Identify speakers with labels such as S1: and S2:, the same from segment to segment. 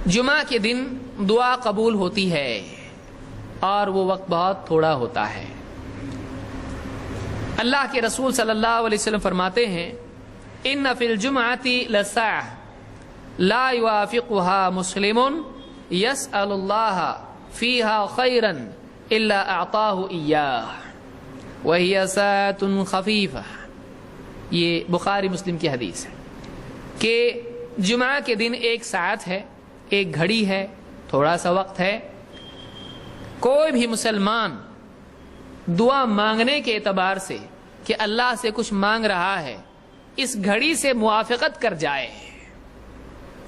S1: جمعہ کے دن دعا قبول ہوتی ہے اور وہ وقت بہت تھوڑا ہوتا ہے۔ اللہ کے رسول صلی اللہ علیہ وسلم فرماتے ہیں ان فی الجمعۃ لساعۃ لا یوافقها مسلم یسأل اللہ فیہا خیرا الا اعطاہ ایاہ وہی ساعۃ خفیفہ۔ یہ بخاری مسلم کی حدیث ہے کہ جمعہ کے دن ایک ساعت ہے، ایک گھڑی ہے، تھوڑا سا وقت ہے۔ کوئی بھی مسلمان دعا مانگنے کے اعتبار سے کہ اللہ سے کچھ مانگ رہا ہے، اس گھڑی سے موافقت کر جائے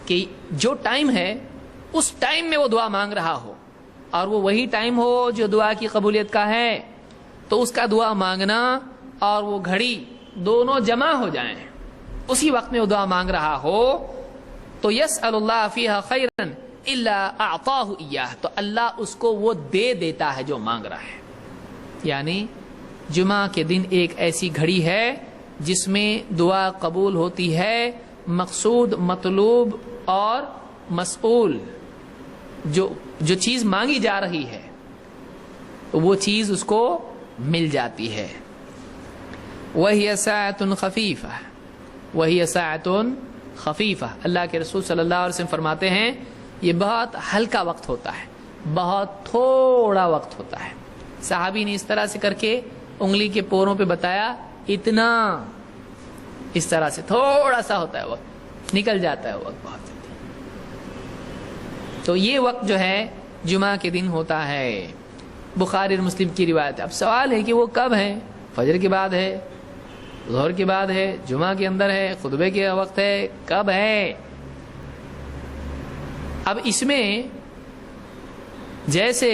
S1: کہ جو ٹائم ہے اس ٹائم میں وہ دعا مانگ رہا ہو اور وہ وہی ٹائم ہو جو دعا کی قبولیت کا ہے، تو اس کا دعا مانگنا اور وہ گھڑی دونوں جمع ہو جائیں، اسی وقت میں وہ دعا مانگ رہا ہو تو یسأل اللہ فیہا خیرا الا اعطاہ ایاہ، تو اللہ اس کو وہ دے دیتا ہے جو مانگ رہا ہے۔ یعنی جمعہ کے دن ایک ایسی گھڑی ہے جس میں دعا قبول ہوتی ہے، مقصود، مطلوب اور مسئول جو چیز مانگی جا رہی ہے وہ چیز اس کو مل جاتی ہے۔ وَهِيَ سَاعَةٌ خَفِيفَةٌ وَهِيَ سَاعَةٌ خفیفہ۔ اللہ کے رسول صلی اللہ علیہ وسلم فرماتے ہیں یہ بہت ہلکا وقت ہوتا ہے، بہت تھوڑا وقت ہوتا ہے۔ صحابی نے اس طرح سے کر کے انگلی کے پوروں پہ بتایا، اتنا، اس طرح سے تھوڑا سا ہوتا ہے وقت، نکل جاتا ہے وقت بہت جلدی۔ تو یہ وقت جو ہے جمعہ کے دن ہوتا ہے، بخاری اور مسلم کی روایت ہے۔ اب سوال ہے کہ وہ کب ہے؟ فجر کے بعد ہے، ظہر کے بعد ہے، جمعہ کے اندر ہے، خطبے کے وقت ہے، کب ہے؟ اب اس میں جیسے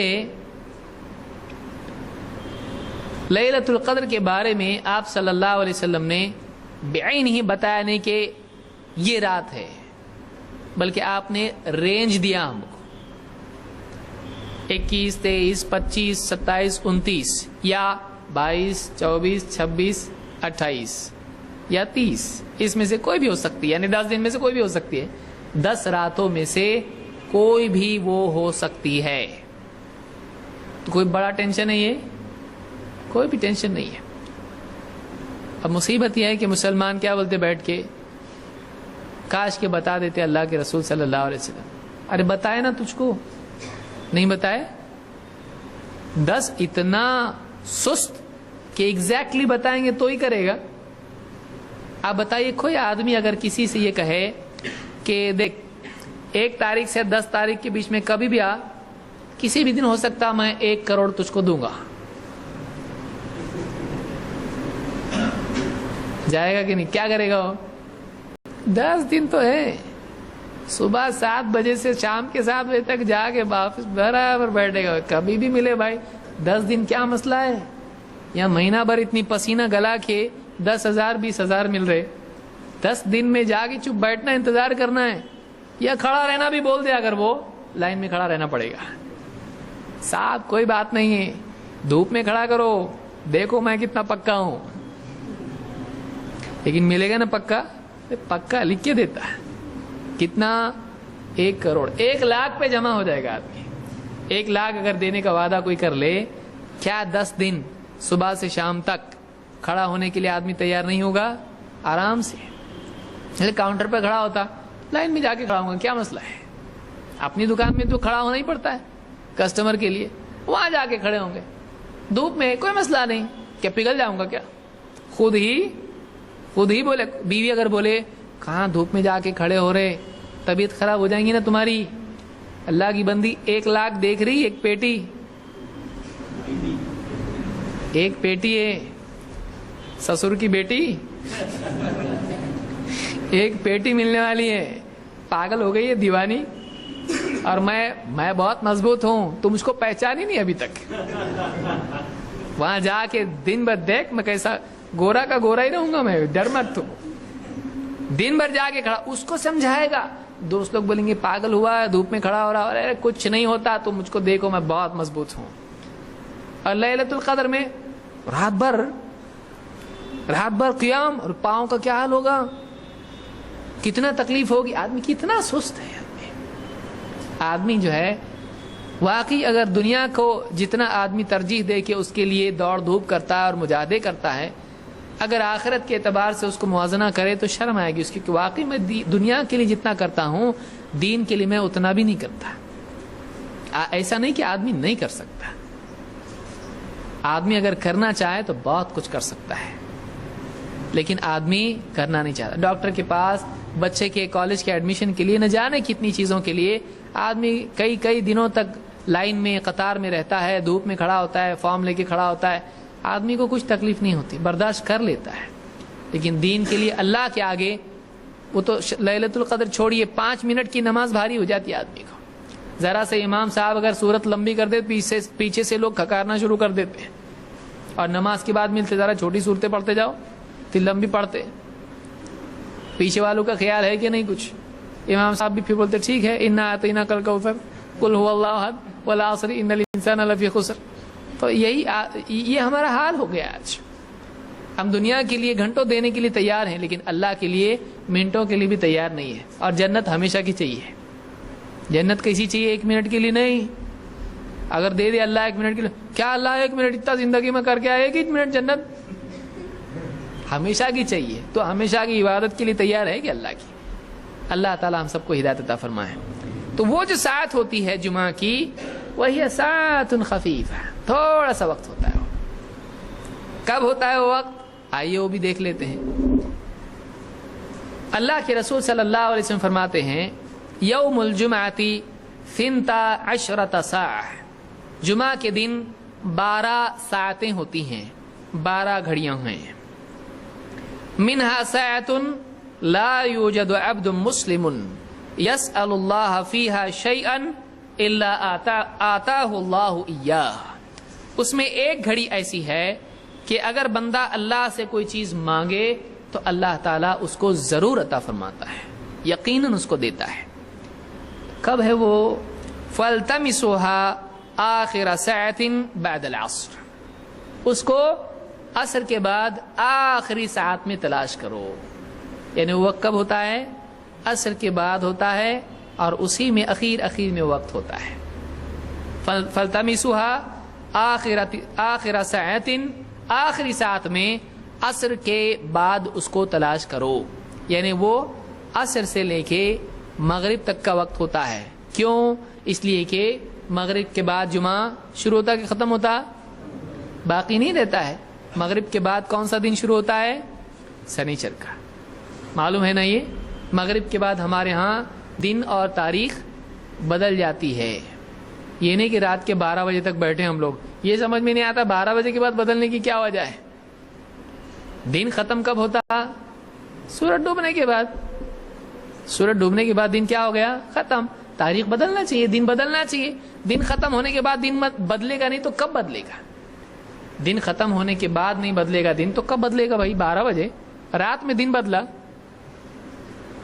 S1: لیلۃ القدر کے بارے میں آپ صلی اللہ علیہ وسلم نے بعین ہی بتایا نہیں کہ یہ رات ہے، بلکہ آپ نے رینج دیا ہم کو 21، 23، 25، 27، 29 یا 22، 24، 26، 28 یا 30، اس میں سے کوئی بھی ہو سکتی ہے، یعنی 10 دن میں سے کوئی بھی ہو سکتی ہے، 10 راتوں میں سے کوئی بھی وہ ہو سکتی ہے۔ تو کوئی بڑا ٹینشن ہے، یہ کوئی بھی ٹینشن نہیں ہے۔ اب مصیبت یہ ہے کہ مسلمان کیا بولتے بیٹھ کے، کاش کے بتا دیتے اللہ کے رسول صلی اللہ علیہ وسلم۔ ارے بتائے نا تجھ کو، نہیں بتائے؟ 10 اتنا سست کہ ایگزیکٹلی بتائیں گے تو ہی کرے گا۔ آپ بتائیے کوئی آدمی اگر کسی سے یہ کہے کہ دیکھ 1 تاریخ سے 10 تاریخ کے بیچ میں کبھی بھی آ، کسی بھی دن ہو سکتا میں 1 کروڑ تجھ کو دوں گا، جائے گا کہ نہیں؟ کیا کرے گا وہ؟ 10 دن تو ہے، صبح 7 بجے سے شام کے 7 بجے تک جا کے واپس برابر بیٹھے گا، کبھی بھی ملے بھائی۔ 10 دن کیا مسئلہ ہے؟ یا مہینہ بھر اتنی پسینہ گلا کے 10,000 20,000 مل رہے، 10 دن میں جا کے چپ بیٹھنا، انتظار کرنا ہے، یا کھڑا رہنا بھی بول دے اگر وہ لائن میں کھڑا رہنا پڑے گا۔ صاحب کوئی بات نہیں ہے، دھوپ میں کھڑا کرو، دیکھو میں کتنا پکا ہوں، لیکن ملے گا نا پکا؟ پکا لکھ کے دیتا ہے کتنا؟ 1 کروڑ، 1 لاکھ پہ جمع ہو جائے گا آدمی۔ 1 لاکھ اگر دینے کا وعدہ کوئی کر لے، کیا 10 دن صبح سے شام تک کھڑا ہونے کے لیے آدمی تیار نہیں ہوگا؟ آرام سے کاؤنٹر پہ کھڑا ہوتا، لائن میں جا کے کھڑا ہوں گا، کیا مسئلہ ہے؟ اپنی دکان میں تو کھڑا ہونا ہی پڑتا ہے کسٹمر کے لیے، وہاں جا کے کھڑے ہوں گے دھوپ میں، کوئی مسئلہ نہیں۔ کیا پگھل جاؤں گا کیا؟ خود ہی بولے، بیوی اگر بولے کہاں دھوپ میں جا کے کھڑے ہو رہے، طبیعت خراب ہو جائیں گی نا تمہاری۔ اللہ کی بندی 1 لاکھ دیکھ رہی، ایک پیٹی ہے، سسر کی بیٹی، ایک پیٹی ملنے والی ہے، پاگل ہو گئی ہے دیوانی، اور میں بہت مضبوط ہوں، تم مجھ کو پہچانی نہیں ابھی تک۔ وہاں جا کے دن بھر دیکھ میں کیسا گورا کا گورا ہی رہوں گا، میں ڈر مت، تو دن بھر جا کے کھڑا، اس کو سمجھائے گا۔ دوست لوگ بولیں گے پاگل ہوا ہے، دھوپ میں کھڑا ہو رہا، ارے کچھ نہیں ہوتا، تم مجھ کو دیکھو میں بہت مضبوط ہوں۔ اور لیلۃ القدر میں رات بھر قیام، اور پاؤں کا کیا حال ہوگا، کتنا تکلیف ہوگی، آدمی کتنا سست ہے، آدمی جو ہے واقعی اگر دنیا کو جتنا آدمی ترجیح دے کے اس کے لیے دوڑ دھوپ کرتا ہے اور مجاہدے کرتا ہے، اگر آخرت کے اعتبار سے اس کو موازنہ کرے تو شرم آئے گی اس کی کہ واقعی میں دنیا کے لیے جتنا کرتا ہوں دین کے لیے میں اتنا بھی نہیں کرتا۔ ایسا نہیں کہ آدمی نہیں کر سکتا، آدمی اگر کرنا چاہے تو بہت کچھ کر سکتا ہے، لیکن آدمی کرنا نہیں چاہتا۔ ڈاکٹر کے پاس بچے کے کالج کے ایڈمیشن کے لیے نہ جانے کتنی چیزوں کے لیے آدمی کئی دنوں تک لائن میں قطار میں رہتا ہے، دھوپ میں کھڑا ہوتا ہے، فارم لے کے کھڑا ہوتا ہے، آدمی کو کچھ تکلیف نہیں ہوتی، برداشت کر لیتا ہے۔ لیکن دین کے لیے اللہ کے آگے وہ تو لیلۃ القدر چھوڑیے 5 منٹ کی نماز بھاری ہو جاتی ہے آدمی کو۔ ذرا سے امام صاحب اگر صورت لمبی کر دے پیچھے سے لوگ کھکارنا شروع کر دیتے ہیں، اور نماز کے بعد ملتے ذرا چھوٹی صورتیں پڑھتے جاؤ پھر لمبی پڑھتے، پیچھے والوں کا خیال ہے کہ نہیں کچھ؟ امام صاحب بھی پھر بولتے ٹھیک ہے انا اعطیناک الکوثر قل هو اللہ احد والعصر ان الانسان لفی خسر۔ تو یہ ہمارا حال ہو گیا آج۔ ہم دنیا کے لیے گھنٹوں دینے کے لیے تیار ہیں لیکن اللہ کے لیے منٹوں کے لیے بھی تیار نہیں ہے۔ اور جنت ہمیشہ کی چاہیے، جنت کیسی چاہیے؟ 1 منٹ کے لیے نہیں۔ اگر دے دے اللہ 1 منٹ کے لیے، کیا اللہ 1 منٹ اتنا زندگی میں کر کے آئے گی؟ 1 منٹ جنت ہمیشہ کی چاہیے، تو ہمیشہ کی عبادت کے لیے تیار ہے کہ اللہ کی؟ اللہ تعالی ہم سب کو ہدایت عطا فرمائے۔ تو وہ جو ساعت ہوتی ہے جمعہ کی وہی ساعت خفیفہ، تھوڑا سا وقت ہوتا ہے۔ کب ہوتا ہے وہ وقت؟ آئیے وہ بھی دیکھ لیتے ہیں۔ اللہ کے رسول صلی اللہ علیہ وسلم فرماتے ہیں یوم الجمعۃ 12 ساعہ، جمعہ کے دن 12 ساعتیں ہوتی ہیں، 12 گھڑیاں ہیں۔ منہا ساعۃ لا یوجد عبد مسلم یسأل اللہ فیہا شیئا الا آتاہ اللہ ایاہ، اس میں ایک گھڑی ایسی ہے کہ اگر بندہ اللہ سے کوئی چیز مانگے تو اللہ تعالیٰ اس کو ضرور عطا فرماتا ہے، یقیناً اس کو دیتا ہے۔ کب ہے وہ؟ فَالْتَمِسُوهَا آخِرَ سَاعَةٍ بَعْدَ الْعَصْرِ، اس کو عصر کے بعد آخری ساعت میں تلاش کرو۔ یعنی وہ وقت کب ہوتا ہے؟ عصر کے بعد ہوتا ہے، اور اسی میں اخیر میں وقت ہوتا ہے۔ فَالْتَمِسُوهَا آخِرَ سَاعَةٍ، آخری ساعت میں عصر کے بعد اس کو تلاش کرو۔ یعنی وہ عصر سے لے کے مغرب تک کا وقت ہوتا ہے۔ کیوں؟ اس لیے کہ مغرب کے بعد جمعہ شروع ہوتا کہ ختم ہوتا؟ باقی نہیں رہتا ہے۔ مغرب کے بعد کون سا دن شروع ہوتا ہے؟ سنیچر کا۔ معلوم ہے نا یہ؟ مغرب کے بعد ہمارے ہاں دن اور تاریخ بدل جاتی ہے۔ یہ نہیں کہ رات کے 12 بجے تک بیٹھے ہم لوگ، یہ سمجھ میں نہیں آتا 12 بجے کے بعد بدلنے کی کیا وجہ ہے۔ دن ختم کب ہوتا؟ سورج ڈوبنے کے بعد۔ سورج ڈوبنے کے بعد دن کیا ہو گیا؟ ختم۔ تاریخ بدلنا چاہیے، دن بدلنا چاہیے۔ دن ختم ہونے کے بعد دن بدلے گا نہیں تو کب بدلے گا؟ دن ختم ہونے کے بعد نہیں بدلے گا دن تو کب بدلے گا بھائی؟ 12 بجے رات میں دن بدلا،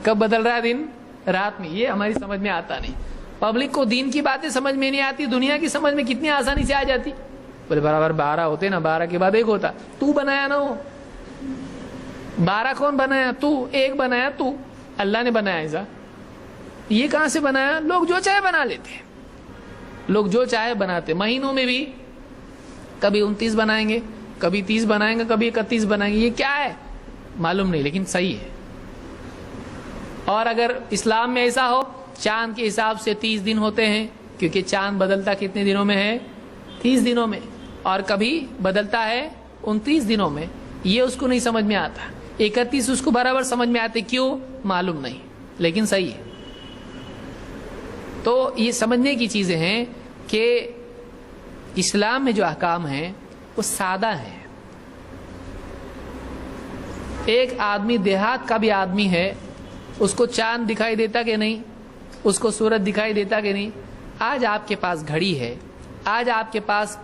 S1: کب بدل رہا ہے دن؟ رات میں۔ یہ ہماری سمجھ میں آتا نہیں۔ پبلک کو دین کی باتیں سمجھ میں نہیں آتی، دنیا کی سمجھ میں کتنی آسانی سے آ جاتی۔ بولے برابر 12 ہوتے نا، 12 کے بعد 1 ہوتا، تو بنایا نا وہ 12 کون بنایا؟ تو 1 بنایا، تو اللہ نے بنایا ایسا؟ یہ کہاں سے بنایا؟ لوگ جو چاہے بنا لیتے، لوگ جو چاہے بناتے۔ مہینوں میں بھی کبھی 29 بنائیں گے، کبھی 30 بنائیں گے، کبھی 31 بنائیں گے۔ یہ کیا ہے معلوم نہیں، لیکن صحیح ہے۔ اور اگر اسلام میں ایسا ہو چاند کے حساب سے 30 دن ہوتے ہیں، کیونکہ چاند بدلتا کتنے دنوں میں ہے؟ 30 دنوں میں، اور کبھی بدلتا ہے 29 دنوں میں۔ یہ اس کو نہیں سمجھ میں آتا۔ 31 اس کو برابر سمجھ میں آتے، کیوں معلوم نہیں، لیکن صحیح ہے۔ تو یہ سمجھنے کی چیزیں ہیں کہ اسلام میں جو احکام ہیں وہ سادہ ہیں۔ ایک آدمی دیہات کا بھی آدمی ہے، اس کو چاند دکھائی دیتا کہ نہیں؟ اس کو سورج دکھائی دیتا کہ نہیں؟ آج آپ کے پاس گھڑی ہے، آج آپ کے پاس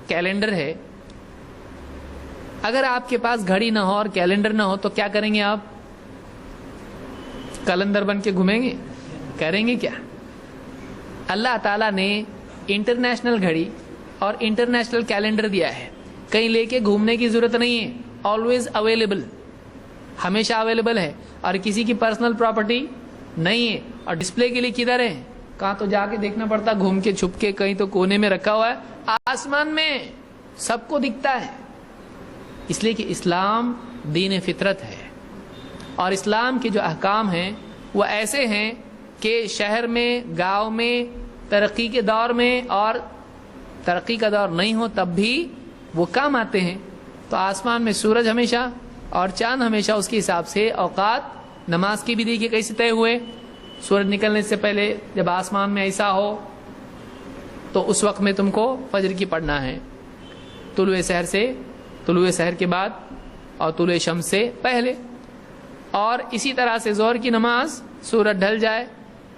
S1: کیلنڈر ہے۔ اگر آپ کے پاس گھڑی نہ ہو اور کیلنڈر نہ ہو تو کیا کریں گے آپ؟ کلندر بن کے گھومیں گے؟ کریں گے کیا؟ اللہ تعالیٰ نے انٹرنیشنل گھڑی اور انٹرنیشنل کیلنڈر دیا ہے، کہیں لے کے گھومنے کی ضرورت نہیں ہے، آلویز اویلیبل، ہمیشہ اویلیبل ہے، اور کسی کی پرسنل پراپرٹی نہیں ہے۔ اور ڈسپلے کے لیے کدھر ہے؟ کہاں تو جا کے دیکھنا پڑتا, گھوم کے چھپ کے کہیں تو کونے میں رکھا ہوا ہے, آسمان میں سب کو دکھتا ہے. اس لیے کہ اسلام دین فطرت ہے, اور اسلام کے جو احکام ہیں وہ ایسے ہیں کہ شہر میں, گاؤں میں, ترقی کے دور میں اور ترقی کا دور نہیں ہو تب بھی وہ کام آتے ہیں. تو آسمان میں سورج ہمیشہ اور چاند ہمیشہ اس کے حساب سے اوقات نماز کی بھی دیکھیے کیسے طے ہوئے. سورج نکلنے سے پہلے جب آسمان میں ایسا ہو تو اس وقت میں تم کو فجر کی پڑھنا ہے, طلوع سحر سے, طلوع سحر کے بعد اور طلوع شمس سے پہلے. اور اسی طرح سے ظہر کی نماز سورج ڈھل جائے,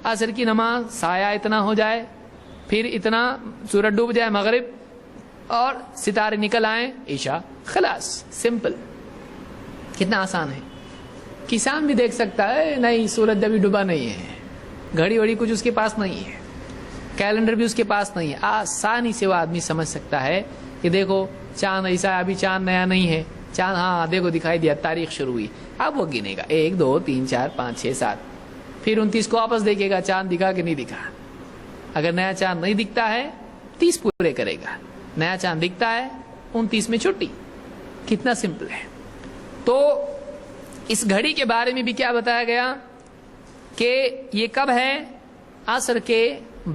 S1: عصر کی نماز سایہ اتنا ہو جائے, پھر اتنا سورج ڈوب جائے مغرب, اور ستارے نکل آئیں عشاء, خلاص, سمپل. کتنا آسان ہے. کسان بھی دیکھ سکتا ہے, نہیں سورج ابھی ڈوبا نہیں ہے, گھڑی وڑی کچھ اس کے پاس نہیں ہے, کیلنڈر بھی اس کے پاس نہیں ہے, آسانی سے وہ آدمی سمجھ سکتا ہے کہ دیکھو چاند ایسا ہے, ابھی چاند نیا نہیں ہے, چاند ہاں دیکھو دکھائی دیا, تاریخ شروع ہوئی. اب وہ گنے گا 1 2 3 4 5 6 7, پھر 29 کو واپس دیکھے گا چاند دکھا کہ نہیں دکھا. اگر نیا چاند نہیں دکھتا ہے 30 پورے کرے گا, نیا چاند دکھتا ہے 29 میں چھٹی. کتنا سمپل ہے. تو اس گھڑی کے بارے میں بھی کیا بتایا گیا کہ یہ کب ہے, عصر کے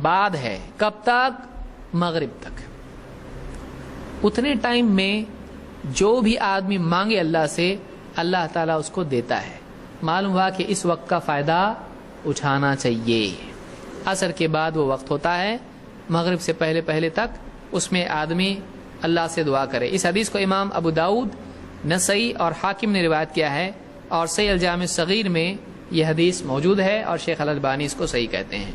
S1: بعد ہے. کب تک؟ مغرب تک. اتنے ٹائم میں جو بھی آدمی مانگے اللہ سے, اللہ تعالیٰ اس کو دیتا ہے. معلوم ہوا کہ اس وقت کا فائدہ اٹھانا چاہیے. عصر کے بعد وہ وقت ہوتا ہے, مغرب سے پہلے پہلے تک اس میں آدمی اللہ سے دعا کرے. اس حدیث کو امام ابو داؤد, نسائی اور حاکم نے روایت کیا ہے, اور صحیح الجامع الصغیر میں یہ حدیث موجود ہے, اور شیخ الالبانی اس کو صحیح کہتے ہیں.